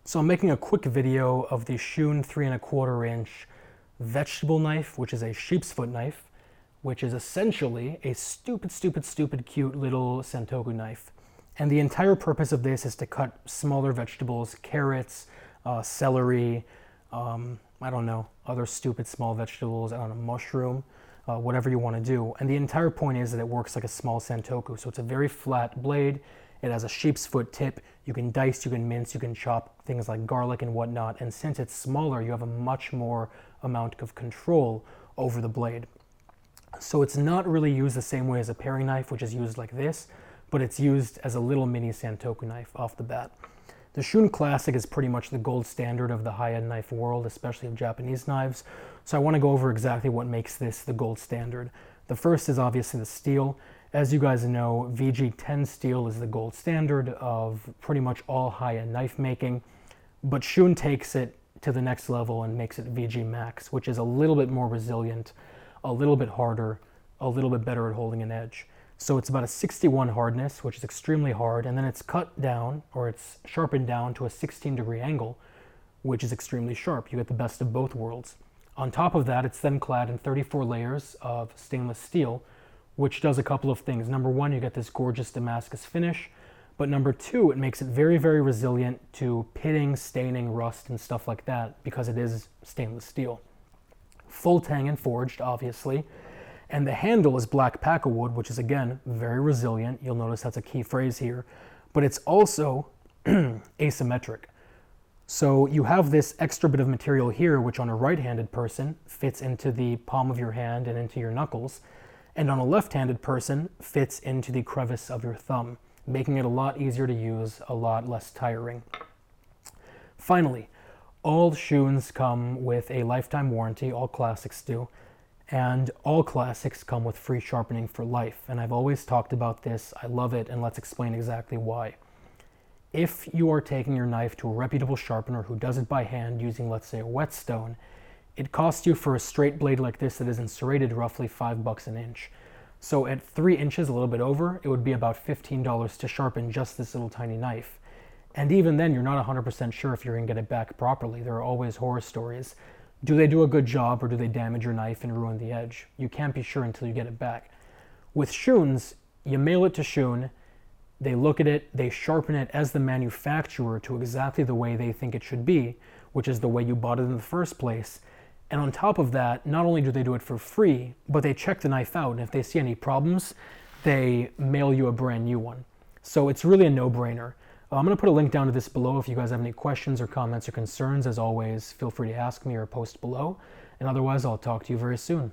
So I'm making a quick video of the Shun 3¼ inch vegetable knife, which is a sheep's foot knife, which is essentially a stupid cute little Santoku knife. And the entire purpose of this is to cut smaller vegetables, carrots, celery, I don't know, other stupid small vegetables, I don't know, mushroom, whatever you want to do. And the entire point is that it works like a small Santoku. So it's a very flat blade. It has a sheep's foot tip. You can dice, you can mince, you can chop things like garlic and whatnot. And since it's smaller, you have a much more amount of control over the blade. So it's not really used the same way as a paring knife, which is used like this, but it's used as a little mini Santoku knife off the bat. The Shun Classic is pretty much the gold standard of the high-end knife world, especially of Japanese knives. So I want to go over exactly what makes this the gold standard. The first is obviously the steel. As you guys know, VG10 steel is the gold standard of pretty much all high-end knife making, but Shun takes it to the next level and makes it VG Max, which is a little bit more resilient, a little bit harder, a little bit better at holding an edge. So it's about a 61 hardness, which is extremely hard, and then it's cut down, or it's sharpened down to a 16-degree angle, which is extremely sharp. You get the best of both worlds. On top of that, it's then clad in 34 layers of stainless steel, which does a couple of things. Number one, you get this gorgeous Damascus finish, but number two, it makes it very resilient to pitting, staining, rust, and stuff like that, because it is stainless steel. Full tang and forged, obviously, and the handle is black paca wood, which is, again, very resilient. You'll notice that's a key phrase here, but it's also asymmetric. So you have this extra bit of material here, which on a right-handed person fits into the palm of your hand and into your knuckles, and on a left-handed person fits into the crevice of your thumb, making it a lot easier to use, a lot less tiring. Finally, all Shuns come with a lifetime warranty, all classics do, and all classics come with free sharpening for life. And I've always talked about this, I love it, and let's explain exactly why. If you are taking your knife to a reputable sharpener who does it by hand using, let's say, a whetstone, it costs you for a straight blade like this that isn't serrated roughly $5 an inch. So at 3 inches, a little bit over, it would be about $15 to sharpen just this little tiny knife. And even then, you're not 100% sure if you're going to get it back properly. There are always horror stories. Do they do a good job, or do they damage your knife and ruin the edge? You can't be sure until you get it back. With Shuns, you mail it to Shun, they look at it, they sharpen it as the manufacturer to exactly the way they think it should be, which is the way you bought it in the first place. And on top of that, not only do they do it for free, but they check the knife out, and if they see any problems, they mail you a brand new one. So it's really a no-brainer. I'm going to put a link down to this below if you guys have any questions or comments or concerns. As always, feel free to ask me or post below. And otherwise, I'll talk to you very soon.